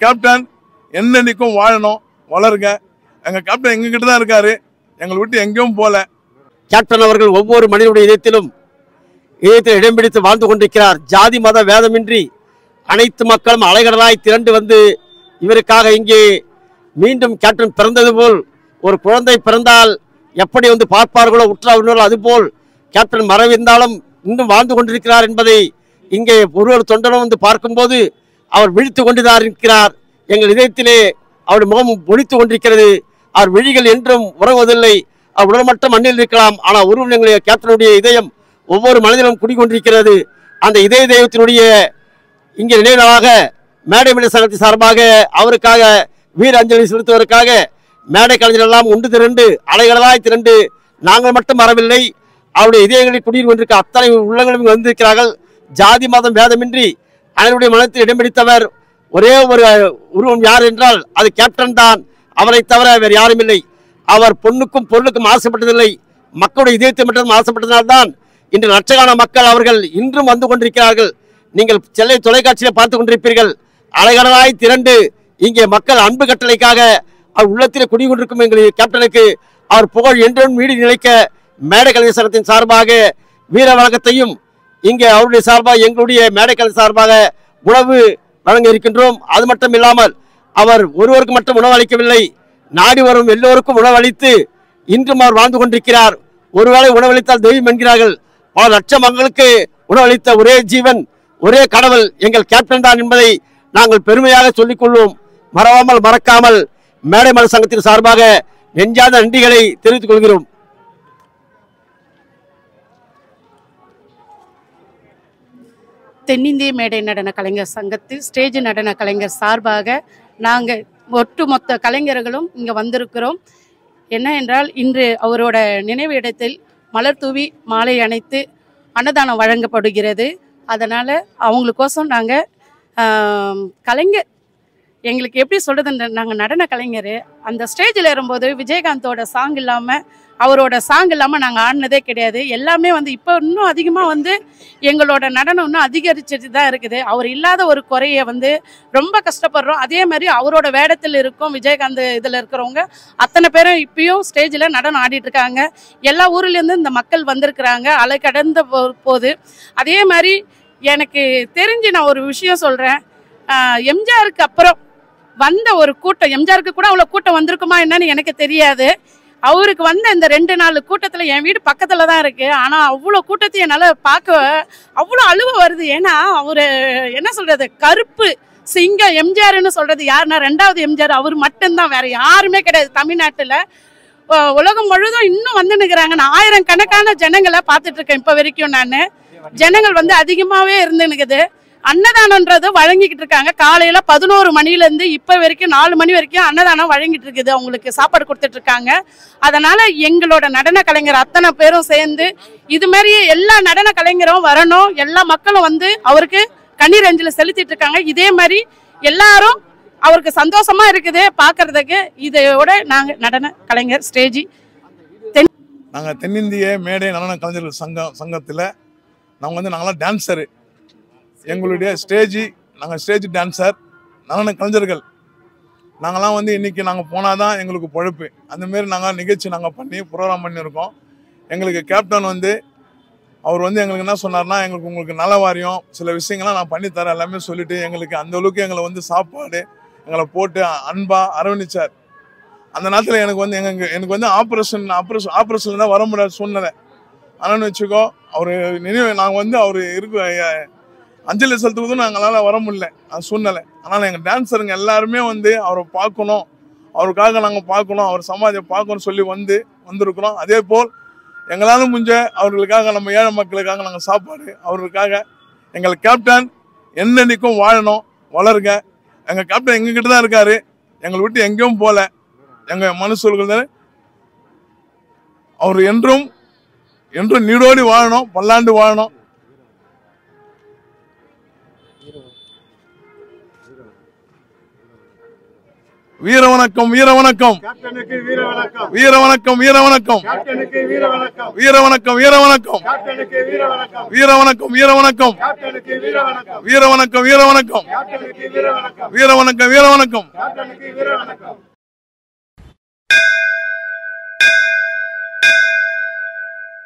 Captain என்னன்னைக்கும் வாழணும், வளருங்க. எங்க கேப்டன் எங்ககிட்ட தான் இருக்காரு, எங்களை விட்டு எங்கேயும் போல. கேப்டன் அவர்கள் ஒவ்வொரு மனிதனுடைய இதயத்தில் இடம் பிடித்து வாழ்ந்து கொண்டிருக்கிறார். ஜாதி மத வேதமின்றி அனைத்து மக்களும் அலைகடலாய் திரண்டு வந்து இவருக்காக இங்கே மீண்டும் கேப்டன் பிறந்தது போல், ஒரு குழந்தை பிறந்தால் எப்படி வந்து பார்ப்பார்களோ உற்றார்களோ அதுபோல் கேப்டன் மறைவிருந்தாலும் இன்னும் வாழ்ந்து கொண்டிருக்கிறார் என்பதை இங்கே ஒரு தொண்டனும் வந்து பார்க்கும்போது அவர் விழித்து கொண்டுதான் இருக்கிறார். எங்கள் இதயத்திலே அவருடைய முகம் ஒழித்து கொண்டிருக்கிறது. அவர் விழிகள் என்றும் உறங்குவதில்லை. அவர் உடல்மட்டம் மண்ணில் இருக்கலாம், ஆனால் உருவம் எங்களுடைய கேப்டனுடைய இதயம் ஒவ்வொரு மனிதனும் குடிக்கொண்டிருக்கிறது. அந்த இதய தெய்வத்தினுடைய இங்கே நினைவாக மேடை மனித சங்கத்தின் சார்பாக அவருக்காக வீர அஞ்சலி செலுத்துவதற்காக மேடை கலைஞர்கள் எல்லாம் ஒன்று திரண்டு அலைகளாய் திரண்டு நாங்கள் மட்டும் வரவில்லை, அவருடைய இதயங்களில் குடியில் கொண்டிருக்க அத்தனை உள்ளங்களும் வந்திருக்கிறார்கள். ஜாதி மதம் வேதமின்றி அனைவருடைய மனத்தில் இடம் பிடித்தவர் ஒரே ஒரு உருவம் யார் என்றால் அது கேப்டன் தான். அவரை தவிர வேறு யாரும் இல்லை. அவர் பொண்ணுக்கும் பொருளுக்கும் ஆசைப்பட்டதில்லை, மக்களுடைய இதயத்தை மட்டும் ஆசைப்பட்டதனால்தான் இன்று லட்சக்கணக்கான மக்கள் அவர்கள் இன்றும் வந்து கொண்டிருக்கிறார்கள். நீங்கள் சென்னை தொலைக்காட்சியில் பார்த்து கொண்டிருப்பீர்கள். அலைகடலாய் திரண்டு இங்கே மக்கள் அன்பு கட்டளைக்காக அவர் உள்ளத்தில் குடிகொண்டிருக்கும் எங்கள் கேப்டனுக்கு அவர் புகழ் என்றும் வீடு நிலைக்க மேடை கலைஞர் சங்கத்தின் சார்பாக வீர வணக்கத்தையும் இங்கே அவருடைய சார்பாக எங்களுடைய மேடை கலைஞர் சார்பாக உணவு வழங்க இருக்கின்றோம். அது மட்டும் இல்லாமல் அவர் ஒருவருக்கு மட்டும் உணவு அளிக்கவில்லை, நாடி வரும் எல்லோருக்கும் உணவளித்து இன்றும் அவர் வாழ்ந்து கொண்டிருக்கிறார். ஒருவேளை உணவளித்தால் தெய்வம் என்கிறார்கள். பல லட்சம் மக்களுக்கு உணவளித்த ஒரே ஜீவன், ஒரே கடவுள் எங்கள் கேப்டன் தான் என்பதை நாங்கள் பெருமையாக சொல்லிக் கொள்வோம். மறவாமல் மறக்காமல் மேடை மனித சங்கத்தின் சார்பாக நெஞ்சாத நன்றிகளை தெரிவித்துக் கொள்கிறோம். தென்னிந்திய மேடை நடன கலைஞர் சங்கத்தில் ஸ்டேஜ் நடன கலைஞர் சார்பாக நாங்கள் ஒட்டுமொத்த கலைஞர்களும் இங்கே வந்திருக்கிறோம். என்ன என்றால் இன்று அவரோட நினைவு இடத்தில் மலர் தூவி மாலை அணைத்து அன்னதானம் வழங்கப்படுகிறது. அதனால் அவங்களுக்கோசம் நாங்கள் கலைஞர் எங்களுக்கு எப்படி சொல்கிறது, நாங்கள் நடன கலைஞர் அந்த ஸ்டேஜில் ஏறும்போது விஜயகாந்தோட சாங் இல்லாமல் அவரோட சாங் இல்லாமல் நாங்கள் ஆடினதே கிடையாது. எல்லாமே வந்து இப்போ இன்னும் அதிகமாக வந்து எங்களோட நடனம் இன்னும் அதிகரிச்சுட்டு தான் இருக்குது. அவர் இல்லாத ஒரு குறையை வந்து ரொம்ப கஷ்டப்படுறோம். அதே மாதிரி அவரோட வேடத்தில் இருக்கும் விஜயகாந்த் இதில் இருக்கிறவங்க அத்தனை பேரும் இப்பயும் ஸ்டேஜில் நடனம் ஆடிட்டு இருக்காங்க. எல்லா ஊர்லேருந்து இந்த மக்கள் வந்திருக்கிறாங்க அலை கடந்த போது. அதே மாதிரி எனக்கு தெரிஞ்சு நான் ஒரு விஷயம் சொல்கிறேன். எம்ஜிஆருக்கு அப்புறம் வந்த ஒரு கூட்டம், எம்ஜிஆருக்கு கூட அவ்வளோ கூட்டம் வந்திருக்குமா என்னன்னு எனக்கு தெரியாது. அவருக்கு வந்த இந்த 2 நாள் கூட்டத்தில் என் வீடு பக்கத்தில் தான் இருக்குது. ஆனால் அவ்வளோ கூட்டத்தை என்னால் பார்க்க அவ்வளோ அழுவ வருது. ஏன்னா அவர் என்ன சொல்கிறது, கருப்பு சிங்கம் எம்ஜிஆர்னு சொல்கிறது யாருன்னா 2வது எம்ஜிஆர் அவர் மட்டும்தான், வேறு யாருமே கிடையாது தமிழ்நாட்டில். உலகம் முழுதும் இன்னும் வந்து நிற்கிறாங்க. நான் 1000 கணக்கான ஜனங்களை பார்த்துட்ருக்கேன் இப்போ வரைக்கும். நான் ஜனங்கள் வந்து அதிகமாகவே இருந்துன்னுக்குது. அன்னதானன்றது வழங்கிக்கிட்டு இருக்காங்க. காலையில் 11 மணிலேருந்து இப்போ வரைக்கும் 4 மணி வரைக்கும் அன்னதானம் வழங்கிட்டு இருக்குது. அவங்களுக்கு சாப்பாடு கொடுத்துட்டு இருக்காங்க. அதனால் எங்களோட நடன கலைஞர் அத்தனை பேரும் சேர்ந்து இது மாதிரி எல்லா நடன கலைஞரும் வரணும், எல்லா மக்களும் வந்து அவருக்கு கண்ணீர் அஞ்சலி செலுத்திட்டு இருக்காங்க. இதே மாதிரி எல்லாரும் அவருக்கு சந்தோஷமா இருக்குது பார்க்கறதுக்கு. இதையோட நாங்கள் நடன கலைஞர் ஸ்டேஜி நாங்கள் தென்னிந்திய மேடை நடன கலைஞர்கள் சங்கத்தில் நாங்களாம் டான்ஸரு. எங்களுடைய நாங்கள் ஸ்டேஜ் டான்ஸர் நடன கலைஞர்கள். நாங்களாம் வந்து இன்றைக்கி நாங்கள் போனால் தான் எங்களுக்கு பொழப்பு. அந்தமாரி நாங்கள் நிகழ்ச்சி பண்ணி ப்ரோக்ராம் பண்ணியிருக்கோம். எங்களுக்கு கேப்டன் வந்து அவர் வந்து எங்களுக்கு என்ன சொன்னார்னா, உங்களுக்கு நல வாரியம் சில விஷயங்கள்லாம் நான் பண்ணித்தரேன் எல்லாமே சொல்லிவிட்டு எங்களுக்கு அந்தளவுக்கு எங்களை வந்து சாப்பாடு எங்களை போட்டு அன்பாக அரவணிச்சார். அந்த நேரத்தில் எனக்கு வந்து ஆப்ரேஷன் தான் வர முடியாத சூழ்நிலை. ஆனால் வச்சுக்கோ, அவர் நினைவு நாங்கள் வந்து அவர் அஞ்சலி செலுத்துவதும் நாங்களால் வர முடியல அந்த சூழ்நிலை. ஆனால் எங்கள் டான்ஸருங்க எல்லாருமே வந்து அவரை பார்க்கணும், அவருக்காக நாங்கள் பார்க்கணும், அவர் சமாதியை பார்க்கணும்னு சொல்லி வந்திருக்கிறோம். அதே போல் எங்களால் முடிஞ்ச அவர்களுக்காக நம்ம ஏழை மக்களுக்காக நாங்கள் சாப்பாடு அவர்களுக்காக. எங்கள் கேப்டன் என்னன்னைக்கும் வாழணும், வளருங்க. எங்கள் கேப்டன் எங்ககிட்ட தான் இருக்காரு, எங்களை விட்டு எங்கேயும் போல. எங்கள் மனுஷர்கள் அவர் என்றும் நீடோடி வாழணும், பல்லாண்டு வாழணும். வீர வணக்கம் வீர வணக்கம் கேப்டனுக்கு வீர வணக்கம் வீர வணக்கம் வீர வணக்கம் கேப்டனுக்கு வீர வணக்கம் வீர வணக்கம் வீர வணக்கம் கேப்டனுக்கு வீர வணக்கம் வீர வணக்கம் வீர வணக்கம் கேப்டனுக்கு வீர வணக்கம் வீர வணக்கம் வீர வணக்கம் கேப்டனுக்கு வீர வணக்கம் வீர வணக்கம் வீர வணக்கம் கேப்டனுக்கு வீர வணக்கம்